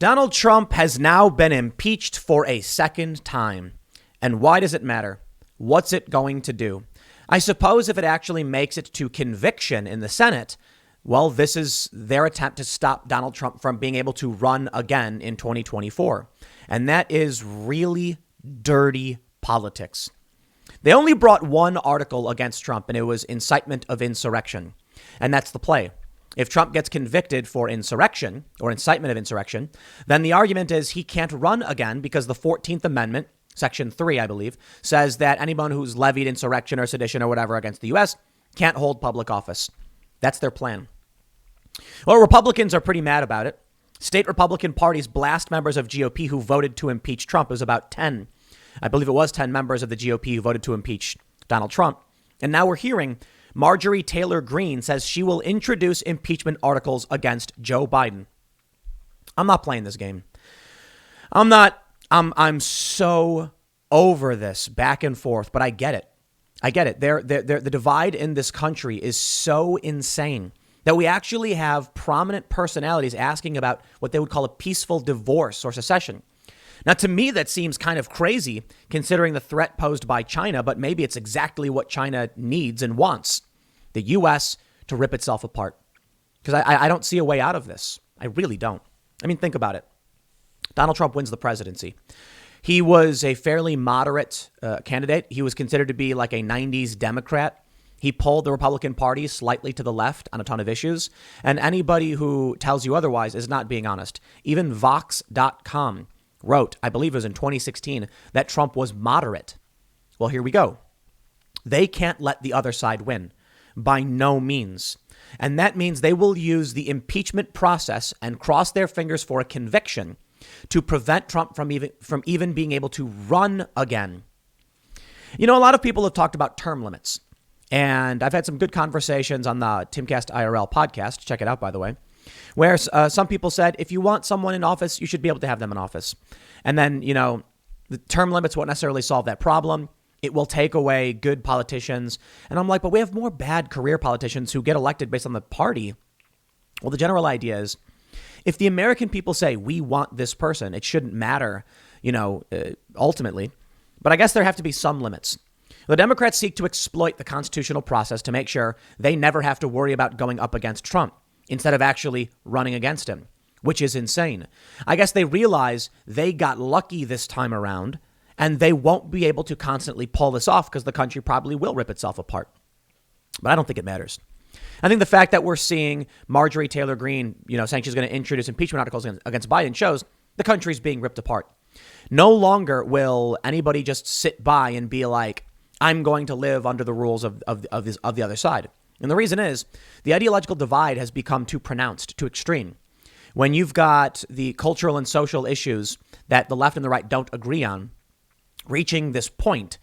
Donald Trump has now been impeached for a second time. And why does it matter? What's it going to do? I suppose if it actually makes it to conviction in the Senate, well, this is their attempt to stop Donald Trump from being able to run again in 2024. And that is really dirty politics. They only brought one article against Trump, and it was incitement of insurrection. And that's the play. If Trump gets convicted for insurrection or incitement of insurrection, then the argument is he can't run again because the 14th Amendment, Section 3, I believe, says that anyone who's levied insurrection or sedition or whatever against the U.S. can't hold public office. That's their plan. Well, Republicans are pretty mad about it. State Republican parties blast members of GOP who voted to impeach Trump. It was about 10. I believe it was 10 members of the GOP who voted to impeach Donald Trump. And now we're hearing Marjorie Taylor Greene says she will introduce impeachment articles against Joe Biden. I'm not playing this game. I'm so over this back and forth, but I get it. The divide in this country is so insane that we actually have prominent personalities asking about what they would call a peaceful divorce or secession. Now, to me, that seems kind of crazy considering the threat posed by China, but maybe it's exactly what China needs and wants, the U.S. to rip itself apart. Because I don't see a way out of this. I really don't. I mean, think about it. Donald Trump wins the presidency. He was a fairly moderate candidate. He was considered to be like a 90s Democrat. He pulled the Republican Party slightly to the left on a ton of issues. And anybody who tells you otherwise is not being honest. Even Vox.com wrote, I believe it was in 2016, that Trump was moderate. Well, here we go. They can't let the other side win. By no means. And that means they will use the impeachment process and cross their fingers for a conviction to prevent Trump from even being able to run again. You know, a lot of people have talked about term limits. And I've had some good conversations on the Timcast IRL podcast. Check it out, by the way. Where some people said, if you want someone in office, you should be able to have them in office. And then, you know, the term limits won't necessarily solve that problem. It will take away good politicians. And I'm like, but we have more bad career politicians who get elected based on the party. Well, the general idea is if the American people say we want this person, it shouldn't matter, ultimately. But I guess there have to be some limits. The Democrats seek to exploit the constitutional process to make sure they never have to worry about going up against Trump instead of actually running against him, which is insane. I guess they realize they got lucky this time around and they won't be able to constantly pull this off because the country probably will rip itself apart. But I don't think it matters. I think the fact that we're seeing Marjorie Taylor Greene, saying she's going to introduce impeachment articles against Biden shows the country's being ripped apart. No longer will anybody just sit by and be like, I'm going to live under the rules of the other side. And the reason is the ideological divide has become too pronounced, too extreme. When you've got the cultural and social issues that the left and the right don't agree on reaching this point,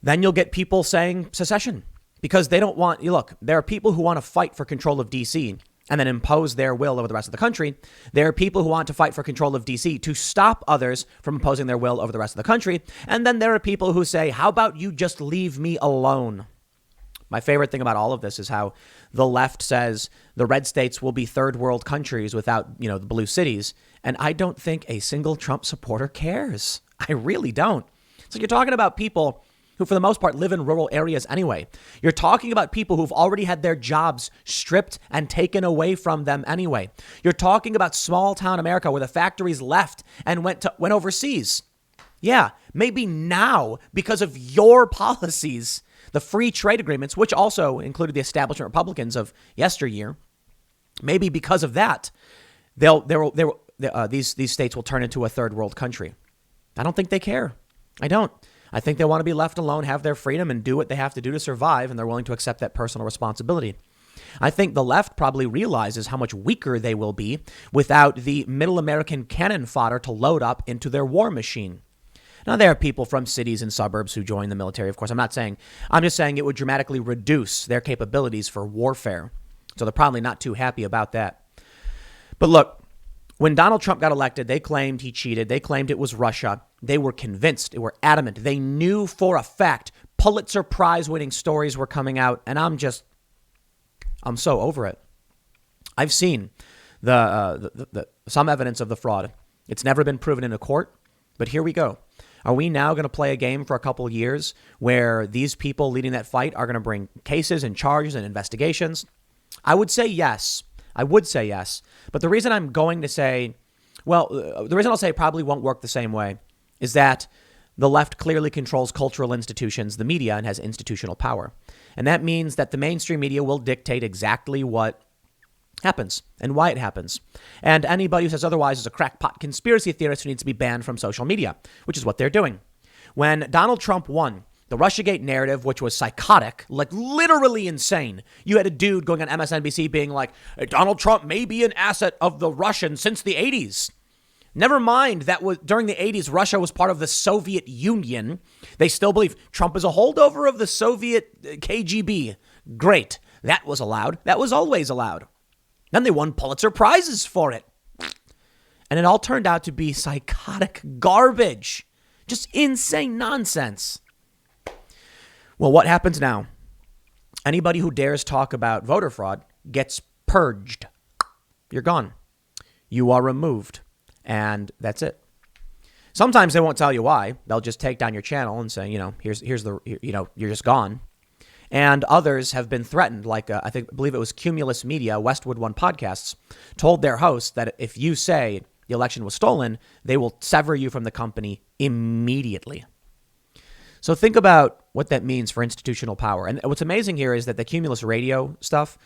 then you'll get people saying secession because they don't want, look, there are people who want to fight for control of D.C. and then impose their will over the rest of the country. There are people who want to fight for control of D.C. to stop others from imposing their will over the rest of the country. And then there are people who say, how about you just leave me alone? My favorite thing about all of this is how the left says the red states will be third world countries without, the blue cities. And I don't think a single Trump supporter cares. I really don't. So you're talking about people who, for the most part, live in rural areas anyway. You're talking about people who've already had their jobs stripped and taken away from them anyway. You're talking about small town America where the factories left and went overseas. Yeah, maybe now because of your policies, the free trade agreements, which also included the establishment Republicans of yesteryear, maybe because of that, these states will turn into a third world country. I don't think they care. I don't. I think they want to be left alone, have their freedom, and do what they have to do to survive, and they're willing to accept that personal responsibility. I think the left probably realizes how much weaker they will be without the middle American cannon fodder to load up into their war machine. Now, there are people from cities and suburbs who join the military, of course. I'm just saying it would dramatically reduce their capabilities for warfare. So they're probably not too happy about that. But look, when Donald Trump got elected, they claimed he cheated. They claimed it was Russia. They were convinced. They were adamant. They knew for a fact Pulitzer Prize winning stories were coming out. And I'm so over it. I've seen some evidence of the fraud. It's never been proven in a court, but here we go. Are we now going to play a game for a couple of years where these people leading that fight are going to bring cases and charges and investigations? I would say yes. But the reason I'm going to say, the reason I'll say it probably won't work the same way is that the left clearly controls cultural institutions, the media, and has institutional power. And that means that the mainstream media will dictate exactly what happens and why it happens. And anybody who says otherwise is a crackpot conspiracy theorist who needs to be banned from social media, which is what they're doing. When Donald Trump won, the Russiagate narrative, which was psychotic, like literally insane. You had a dude going on MSNBC being like, Donald Trump may be an asset of the Russians since the 80s. Never mind that was during the 80s, Russia was part of the Soviet Union. They still believe Trump is a holdover of the Soviet KGB. Great. That was allowed. That was always allowed. Then they won Pulitzer Prizes for it. And it all turned out to be psychotic garbage. Just insane nonsense. Well, what happens now? Anybody who dares talk about voter fraud gets purged. You're gone. You are removed. And that's it. Sometimes they won't tell you why. They'll just take down your channel and say, here's you're just gone. And others have been threatened, like I believe it was Cumulus Media, Westwood One Podcasts, told their host that if you say the election was stolen, they will sever you from the company immediately. So think about what that means for institutional power. And what's amazing here is that the Cumulus Radio stuff,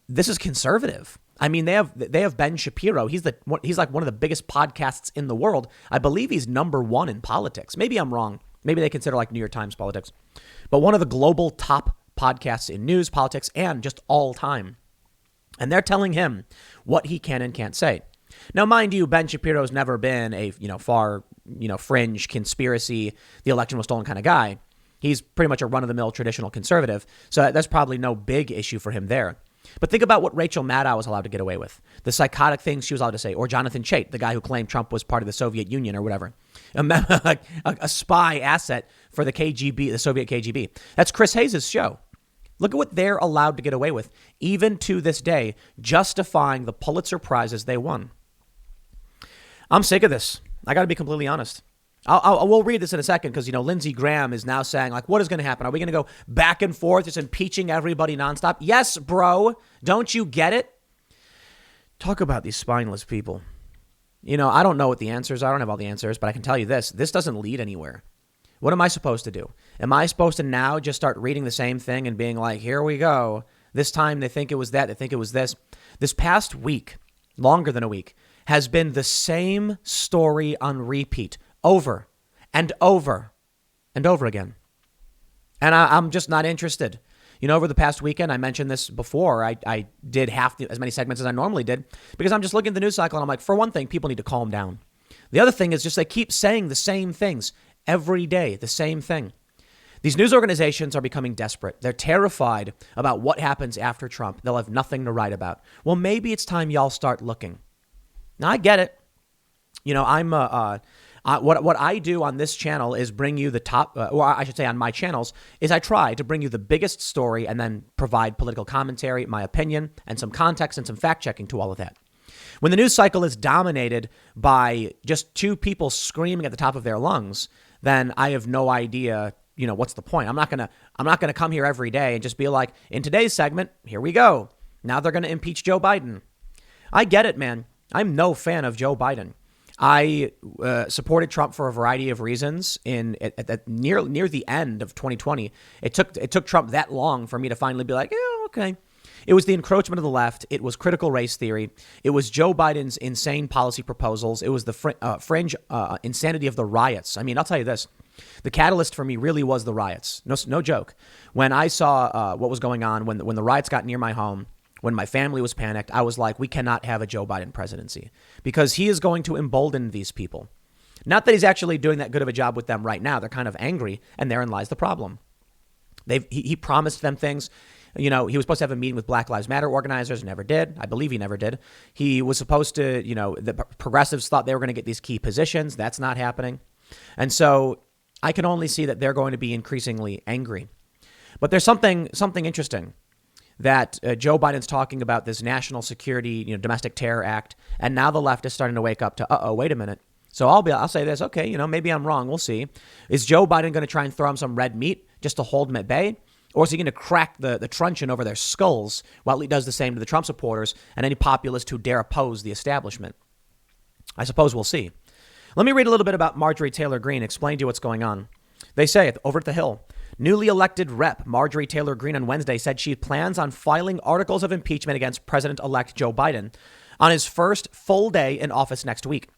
this is conservative. I mean, they have Ben Shapiro. He's like one of the biggest podcasts in the world. I believe he's number one in politics. Maybe I'm wrong. Maybe they consider like New York Times politics, but one of the global top podcasts in news, politics, and just all time. And they're telling him what he can and can't say. Now, mind you, Ben Shapiro's never been a, far, fringe conspiracy, the election was stolen kind of guy. He's pretty much a run-of-the-mill traditional conservative. So that's probably no big issue for him there. But think about what Rachel Maddow was allowed to get away with. The psychotic things she was allowed to say. Or Jonathan Chait, the guy who claimed Trump was part of the Soviet Union or whatever. A spy asset for the KGB, the Soviet KGB. That's Chris Hayes' show. Look at what they're allowed to get away with, even to this day, justifying the Pulitzer Prizes they won. I'm sick of this. I got to be completely honest. We'll read this in a second because, Lindsey Graham is now saying, like, what is going to happen? Are we going to go back and forth, just impeaching everybody nonstop? Yes, bro. Don't you get it? Talk about these spineless people. I don't know what the answers are. I don't have all the answers, but I can tell you this. This doesn't lead anywhere. What am I supposed to do? Am I supposed to now just start reading the same thing and being like, here we go. This time they think it was that. They think it was this. This past week, longer than a week, has been the same story on repeat over and over and over again. And I'm just not interested. Over the past weekend, I mentioned this before. I did as many segments as I normally did because I'm just looking at the news cycle and I'm like, for one thing, people need to calm down. The other thing is just they keep saying the same things every day, the same thing. These news organizations are becoming desperate. They're terrified about what happens after Trump. They'll have nothing to write about. Well, maybe it's time y'all start looking. Now, I get it. What I do on this channel is bring you the top, or I should say on my channels, is I try to bring you the biggest story and then provide political commentary, my opinion, and some context and some fact checking to all of that. When the news cycle is dominated by just two people screaming at the top of their lungs, then I have no idea, what's the point? I'm not gonna come here every day and just be like, in today's segment, here we go. Now they're gonna impeach Joe Biden. I get it, man. I'm no fan of Joe Biden. I supported Trump for a variety of reasons. Near the end of 2020, it took Trump that long for me to finally be like, yeah, okay. It was the encroachment of the left. It was critical race theory. It was Joe Biden's insane policy proposals. It was the fringe insanity of the riots. I mean, I'll tell you this. The catalyst for me really was the riots. No joke. When I saw what was going on, when the riots got near my home, when my family was panicked, I was like, we cannot have a Joe Biden presidency because he is going to embolden these people. Not that he's actually doing that good of a job with them right now. They're kind of angry, and therein lies the problem. He promised them things. He was supposed to have a meeting with Black Lives Matter organizers, never did. I believe he never did. He was supposed to, the progressives thought they were going to get these key positions. That's not happening. And so I can only see that they're going to be increasingly angry. But there's something interesting. that Joe Biden's talking about this national security, domestic terror act. And now the left is starting to wake up to, wait a minute. So I'll say this. Okay, maybe I'm wrong. We'll see. Is Joe Biden going to try and throw him some red meat just to hold him at bay? Or is he going to crack the truncheon over their skulls while he does the same to the Trump supporters and any populist who dare oppose the establishment? I suppose we'll see. Let me read a little bit about Marjorie Taylor Greene, explain to you what's going on. They say, over at the Hill, newly elected Rep. Marjorie Taylor Greene on Wednesday said she plans on filing articles of impeachment against President-elect Joe Biden on his first full day in office next week.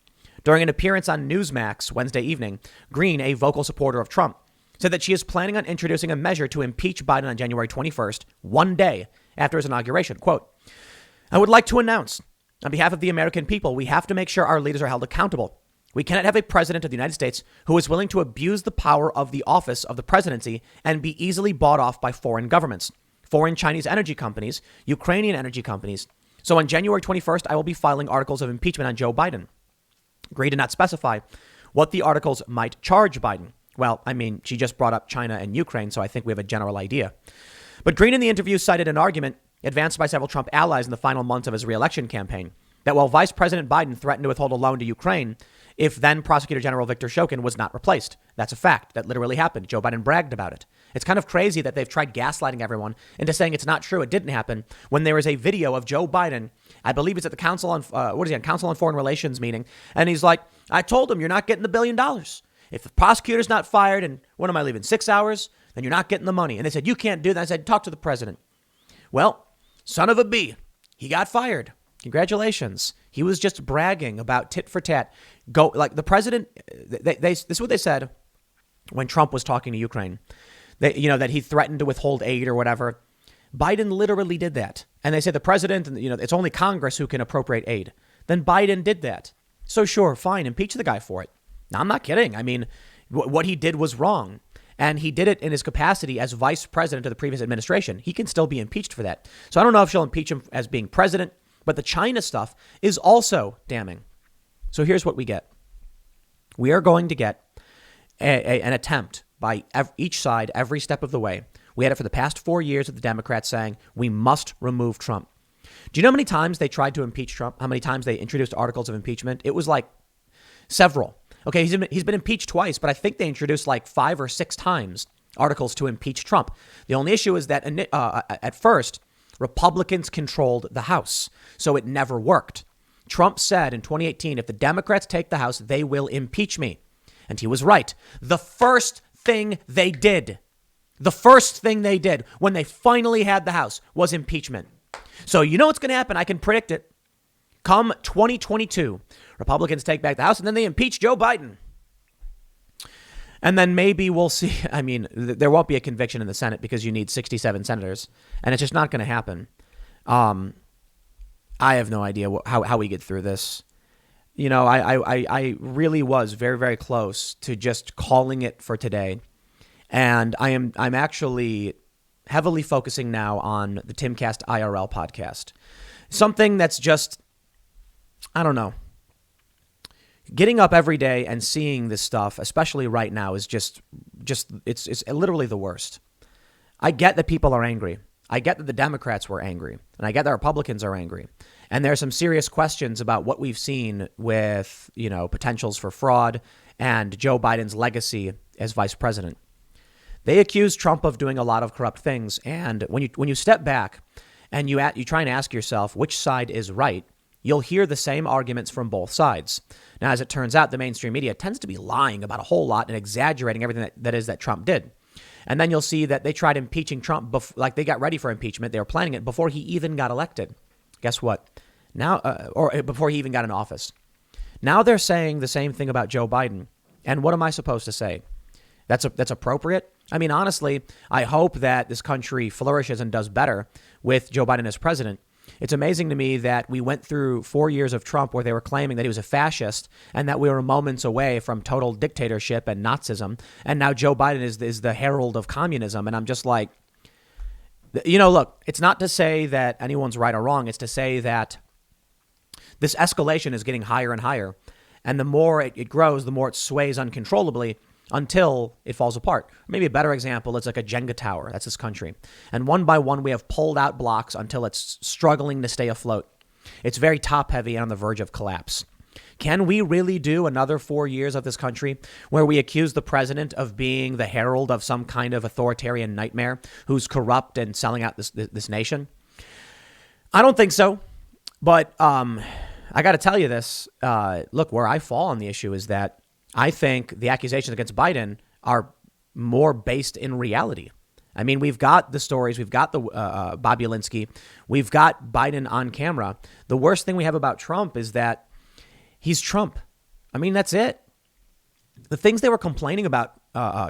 During an appearance on Newsmax Wednesday evening, Greene, a vocal supporter of Trump, said that she is planning on introducing a measure to impeach Biden on January 21st, one day after his inauguration. Quote, I would like to announce, on behalf of the American people, we have to make sure our leaders are held accountable. We cannot have a president of the United States who is willing to abuse the power of the office of the presidency and be easily bought off by foreign governments, foreign Chinese energy companies, Ukrainian energy companies. So on January 21st, I will be filing articles of impeachment on Joe Biden. Greene did not specify what the articles might charge Biden. Well, I mean, she just brought up China and Ukraine, so I think we have a general idea. But Greene in the interview cited an argument advanced by several Trump allies in the final months of his reelection campaign that while Vice President Biden threatened to withhold a loan to Ukraine if then Prosecutor General Victor Shokin was not replaced. That's a fact. That literally happened. Joe Biden bragged about it. It's kind of crazy that they've tried gaslighting everyone into saying it's not true. It didn't happen when there is a video of Joe Biden. I believe it's at the Council on Council on Foreign Relations meeting. And he's like, I told him you're not getting the $1 billion. If the prosecutor's not fired and what am I leaving, 6 hours, then you're not getting the money. And they said, you can't do that. I said, talk to the president. Well, son of a B, he got fired. Congratulations. He was just bragging about tit for tat. Go like the president. This is what they said when Trump was talking to Ukraine. That he threatened to withhold aid or whatever. Biden literally did that. And they say the president and it's only Congress who can appropriate aid. Then Biden did that. So sure, fine, impeach the guy for it. Now, I'm not kidding. I mean, what he did was wrong. And he did it in his capacity as vice president of the previous administration. He can still be impeached for that. So I don't know if she'll impeach him as being president. But the China stuff is also damning. So here's what we get. We are going to get an attempt by each side every step of the way. We had it for the past 4 years with the Democrats saying we must remove Trump. Do you know how many times they tried to impeach Trump? How many times they introduced articles of impeachment? It was like several. Okay, he's been impeached twice, but I think they introduced like 5 or 6 times articles to impeach Trump. The only issue is that at first, Republicans controlled the House, so it never worked. Trump said in 2018, if the Democrats take the House, they will impeach me. And he was right. The first thing they did when they finally had the House was impeachment. So you know what's going to happen. I can predict it. Come 2022, Republicans take back the House and then they impeach Joe Biden. And then maybe we'll see. I mean, there won't be a conviction in the Senate because you need 67 senators, and it's just not going to happen. I have no idea how we get through this. I really was very, very close to just calling it for today, and I'm actually heavily focusing now on the Timcast IRL podcast, something that's just, I don't know. Getting up every day and seeing this stuff, especially right now, is just it's literally the worst. I get that people are angry. I get that the Democrats were angry, and I get that Republicans are angry. And there are some serious questions about what we've seen with, potentials for fraud and Joe Biden's legacy as vice president. They accuse Trump of doing a lot of corrupt things, and when you step back and you try and ask yourself which side is right, you'll hear the same arguments from both sides. Now, as it turns out, the mainstream media tends to be lying about a whole lot and exaggerating everything that Trump did. And then you'll see that they tried impeaching Trump, like they got ready for impeachment. They were planning it before he even got elected. Guess what? Now, or before he even got in office. Now they're saying the same thing about Joe Biden. And what am I supposed to say? That's appropriate? I mean, honestly, I hope that this country flourishes and does better with Joe Biden as president. It's amazing to me that we went through 4 years of Trump where they were claiming that he was a fascist and that we were moments away from total dictatorship and Nazism. And now Joe Biden is the herald of communism. And I'm just like, look, it's not to say that anyone's right or wrong. It's to say that this escalation is getting higher and higher. And the more it grows, the more it sways uncontrollably. until it falls apart. Maybe a better example, it's like a Jenga tower. That's this country. And one by one, we have pulled out blocks until it's struggling to stay afloat. It's very top heavy and on the verge of collapse. Can we really do another 4 years of this country where we accuse the president of being the herald of some kind of authoritarian nightmare who's corrupt and selling out this nation? I don't think so. But I got to tell you this. Look, where I fall on the issue is that I think the accusations against Biden are more based in reality. I mean, we've got the stories. We've got the Bob Yalinsky. We've got Biden on camera. The worst thing we have about Trump is that he's Trump. I mean, that's it. The things they were complaining about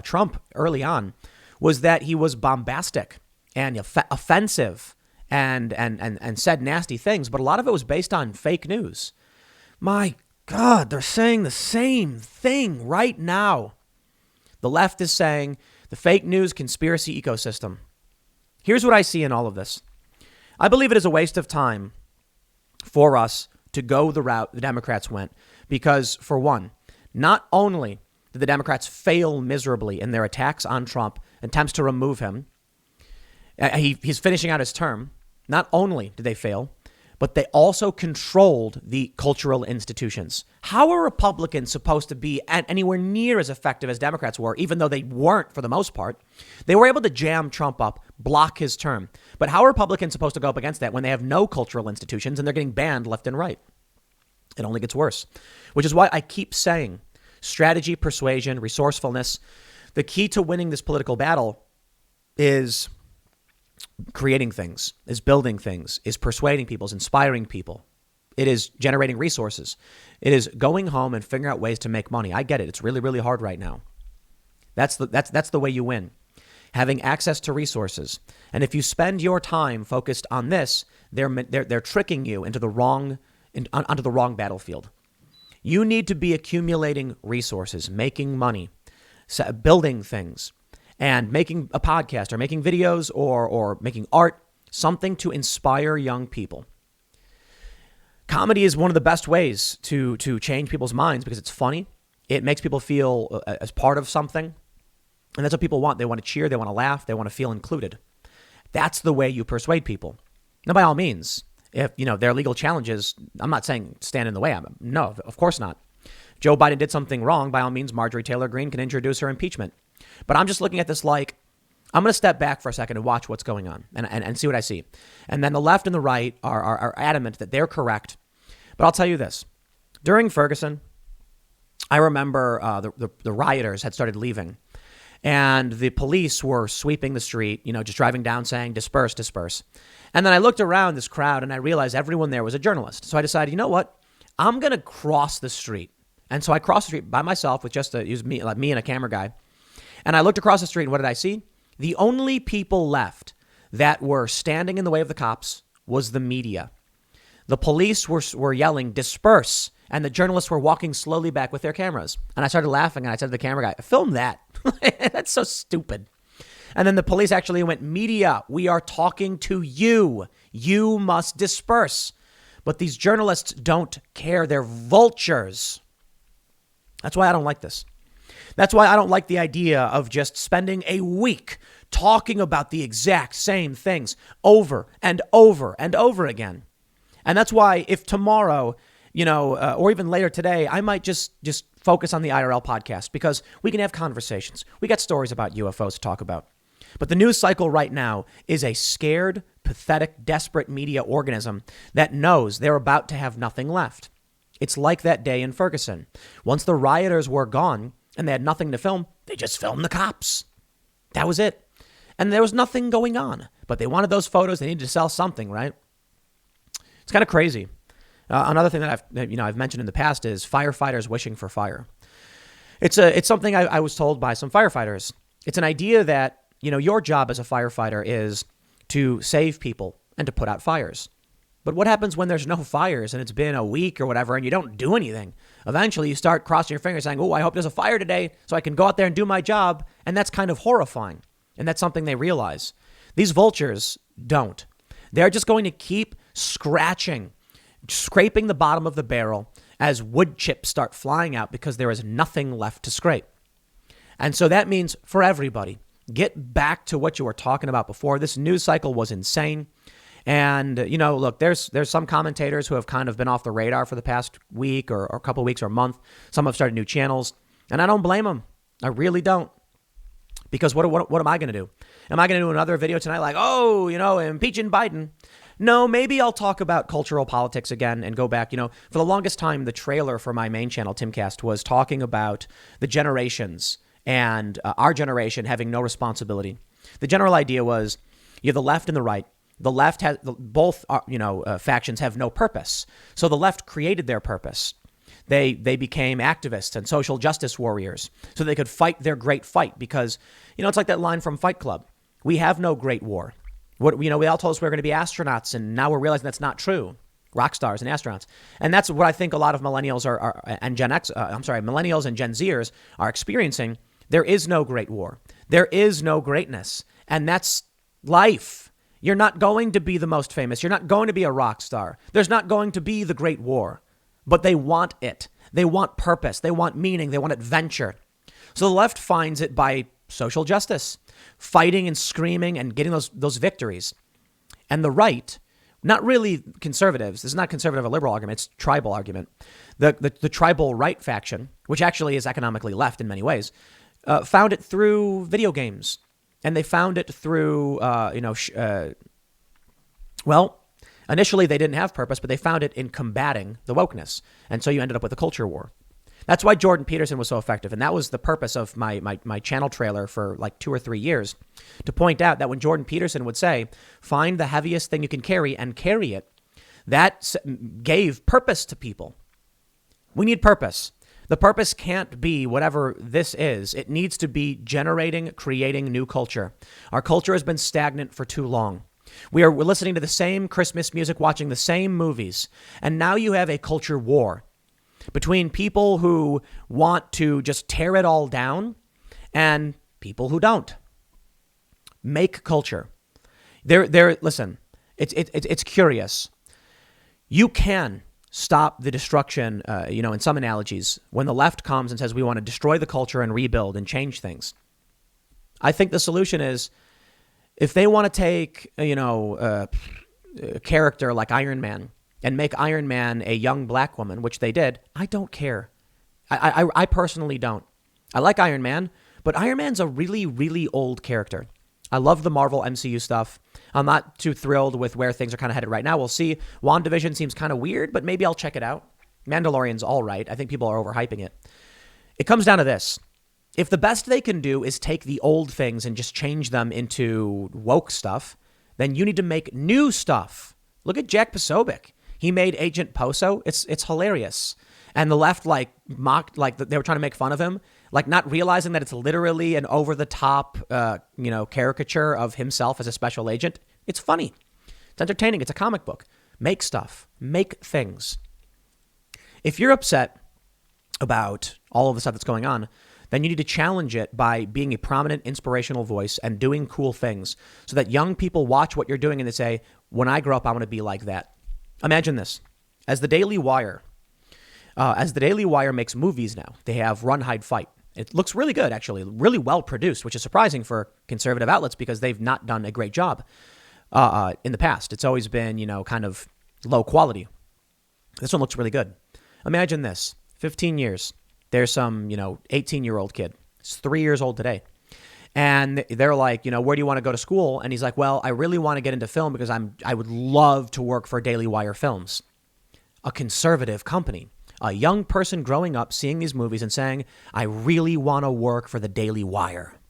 Trump early on was that he was bombastic and offensive and said nasty things. But a lot of it was based on fake news. My God, they're saying the same thing right now. The left is saying the fake news conspiracy ecosystem. Here's what I see in all of this. I believe it is a waste of time for us to go the route the Democrats went, because for one, not only did the Democrats fail miserably in their attacks on Trump, attempts to remove him, he's finishing out his term. Not only did they fail, but they also controlled the cultural institutions. How are Republicans supposed to be anywhere near as effective as Democrats were, even though they weren't for the most part? They were able to jam Trump up, block his term. But how are Republicans supposed to go up against that when they have no cultural institutions and they're getting banned left and right? It only gets worse, which is why I keep saying strategy, persuasion, resourcefulness. The key to winning this political battle is creating things, is building things, is persuading people, is inspiring people. It is generating resources. It is going home and figuring out ways to make money. I get it. It's really, really hard right now. That's the way you win. Having access to resources. And if you spend your time focused on this, they're tricking you into onto the wrong battlefield. You need to be accumulating resources, making money, building things, and making a podcast or making videos or making art, something to inspire young people. Comedy is one of the best ways to change people's minds because it's funny. It makes people feel as part of something. And that's what people want. They want to cheer. They want to laugh. They want to feel included. That's the way you persuade people. Now, by all means, if there are legal challenges, I'm not saying stand in the way. No, of course not. Joe Biden did something wrong. By all means, Marjorie Taylor Greene can introduce her impeachment. But I'm just looking at this like, I'm going to step back for a second and watch what's going on and see what I see. And then the left and the right are adamant that they're correct. But I'll tell you this. During Ferguson, I remember the rioters had started leaving. And the police were sweeping the street, just driving down saying, disperse, disperse. And then I looked around this crowd and I realized everyone there was a journalist. So I decided, you know what? I'm going to cross the street. And so I crossed the street by myself with just me and a camera guy. And I looked across the street and what did I see? The only people left that were standing in the way of the cops was the media. The police were yelling, disperse. And the journalists were walking slowly back with their cameras. And I started laughing and I said to the camera guy, film that. That's so stupid. And then the police actually went, media, we are talking to you. You must disperse. But these journalists don't care. They're vultures. That's why I don't like this. That's why I don't like the idea of just spending a week talking about the exact same things over and over and over again. And that's why if tomorrow, or even later today, I might just focus on the IRL podcast because we can have conversations. We got stories about UFOs to talk about. But the news cycle right now is a scared, pathetic, desperate media organism that knows they're about to have nothing left. It's like that day in Ferguson. Once the rioters were gone and they had nothing to film, they just filmed the cops. That was it. And there was nothing going on. But they wanted those photos. They needed to sell something, right? It's kind of crazy. Another thing that I've mentioned in the past is firefighters wishing for fire. It's something I was told by some firefighters. It's an idea that, your job as a firefighter is to save people and to put out fires. But what happens when there's no fires and it's been a week or whatever and you don't do anything? Eventually you start crossing your fingers saying, oh, I hope there's a fire today so I can go out there and do my job. And that's kind of horrifying. And that's something they realize. These vultures don't. They're just going to keep scratching, scraping the bottom of the barrel as wood chips start flying out because there is nothing left to scrape. And so that means for everybody, get back to what you were talking about before. This news cycle was insane. And, look, there's some commentators who have kind of been off the radar for the past week or a couple of weeks or a month. Some have started new channels, and I don't blame them. I really don't. Because what am I going to do? Am I going to do another video tonight like, impeaching Biden? No, maybe I'll talk about cultural politics again and go back. For the longest time, the trailer for my main channel, Timcast, was talking about the generations and our generation having no responsibility. The general idea was you have the left and the right. The left has both, factions have no purpose. So the left created their purpose. They became activists and social justice warriors so they could fight their great fight because, it's like that line from Fight Club. We have no great war. We all told us we were going to be astronauts, and now we're realizing that's not true. Rock stars and astronauts. And that's what I think a lot of millennials millennials and Gen Zers are experiencing. There is no great war. There is no greatness. And that's life. You're not going to be the most famous. You're not going to be a rock star. There's not going to be the great war. But they want it. They want purpose. They want meaning. They want adventure. So the left finds it by social justice, fighting and screaming and getting those victories. And the right, not really conservatives. This is not conservative or liberal argument. It's tribal argument. The tribal right faction, which actually is economically left in many ways, found it through video games. And they found it through, initially they didn't have purpose, but they found it in combating the wokeness. And so you ended up with a culture war. That's why Jordan Peterson was so effective. And that was the purpose of my channel trailer for like 2 or 3 years, to point out that when Jordan Peterson would say, find the heaviest thing you can carry and carry it, that gave purpose to people. We need purpose. The purpose can't be whatever this is. It needs to be creating new culture. Our culture has been stagnant for too long. We're listening to the same Christmas music, watching the same movies. And now you have a culture war between people who want to just tear it all down and people who don't. Make culture. Listen, it's curious. You can stop the destruction, in some analogies, when the left comes and says we want to destroy the culture and rebuild and change things. I think the solution is if they want to take, a character like Iron Man and make Iron Man a young black woman, which they did, I don't care. I personally don't. I like Iron Man, but Iron Man's a really, really old character. I love the Marvel MCU stuff. I'm not too thrilled with where things are kind of headed right now. We'll see. WandaVision seems kind of weird, but maybe I'll check it out. Mandalorian's all right. I think people are overhyping it. It comes down to this. If the best they can do is take the old things and just change them into woke stuff, then you need to make new stuff. Look at Jack Posobiec. He made Agent Poso. It's hilarious. And the left mocked, they were trying to make fun of him, not realizing that it's literally an over-the-top, caricature of himself as a special agent. It's funny. It's entertaining. It's a comic book. Make stuff. Make things. If you're upset about all of the stuff that's going on, then you need to challenge it by being a prominent, inspirational voice and doing cool things so that young people watch what you're doing and they say, when I grow up, I want to be like that. Imagine this. As the Daily Wire makes movies now, they have Run, Hide, Fight. It looks really good, actually, really well produced, which is surprising for conservative outlets because they've not done a great job in the past. It's always been, kind of low quality. This one looks really good. Imagine this, 15 years. There's some, 18-year-old kid. He's 3 years old today. And they're like, where do you want to go to school? And he's like, well, I really want to get into film because I would love to work for Daily Wire Films, a conservative company. A young person growing up, seeing these movies and saying, I really want to work for the Daily Wire.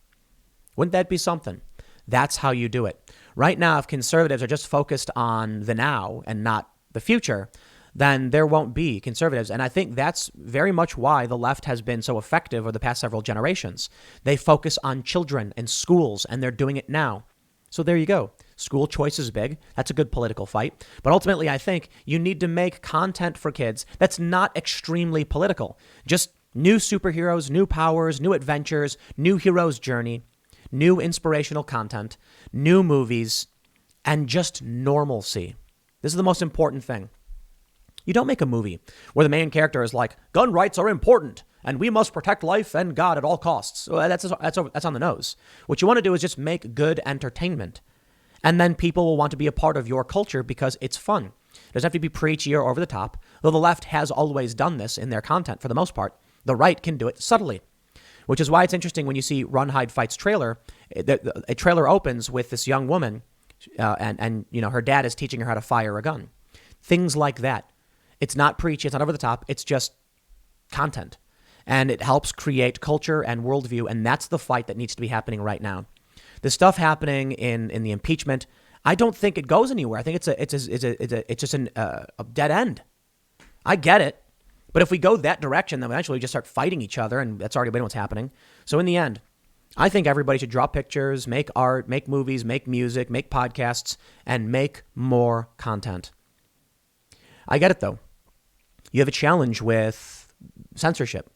Wouldn't that be something? That's how you do it. Right now, if conservatives are just focused on the now and not the future, then there won't be conservatives. And I think that's very much why the left has been so effective over the past several generations. They focus on children and schools, and they're doing it now. So there you go. School choice is big. That's a good political fight. But ultimately, I think you need to make content for kids that's not extremely political. Just new superheroes, new powers, new adventures, new hero's journey, new inspirational content, new movies, and just normalcy. This is the most important thing. You don't make a movie where the main character is like, gun rights are important. and we must protect life and God at all costs. So that's on the nose. What you want to do is just make good entertainment. And then people will want to be a part of your culture because it's fun. It doesn't have to be preachy or over the top, though the left has always done this in their content for the most part. The right can do it subtly, which is why it's interesting when you see Run, Hide, Fight's trailer. A trailer opens with this young woman and her dad is teaching her how to fire a gun. Things like that. It's not preachy. It's not over the top. It's just content. And it helps create culture and worldview. And that's the fight that needs to be happening right now. The stuff happening in the impeachment, I don't think it goes anywhere. I think it's just a dead end. I get it. But if we go that direction, then eventually we just start fighting each other. And that's already been what's happening. So in the end, I think everybody should draw pictures, make art, make movies, make music, make podcasts, and make more content. I get it, though. You have a challenge with censorship.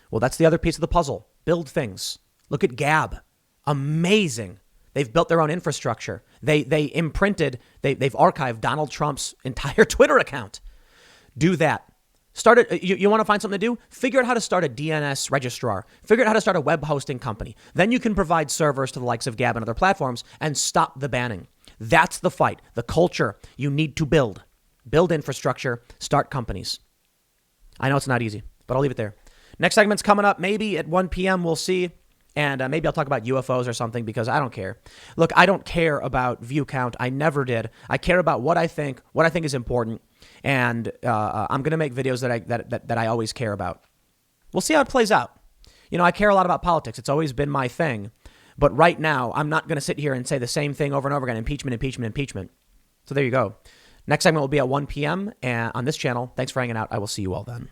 Well, that's the other piece of the puzzle. Build things. Look at Gab. Amazing. They've built their own infrastructure. They've archived Donald Trump's entire Twitter account. Do that. Start it. You want to find something to do? Figure out how to start a DNS registrar. Figure out how to start a web hosting company. Then you can provide servers to the likes of Gab and other platforms and stop the banning. That's the fight. The culture you need to build. Build infrastructure. Start companies. I know it's not easy, but I'll leave it there. Next segment's coming up. Maybe at 1 p.m. we'll see. And maybe I'll talk about UFOs or something because I don't care. Look, I don't care about view count. I never did. I care about what I think is important. And I'm going to make videos that I always care about. We'll see how it plays out. I care a lot about politics. It's always been my thing. But right now, I'm not going to sit here and say the same thing over and over again. Impeachment. So there you go. Next segment will be at 1 p.m. on this channel. Thanks for hanging out. I will see you all then.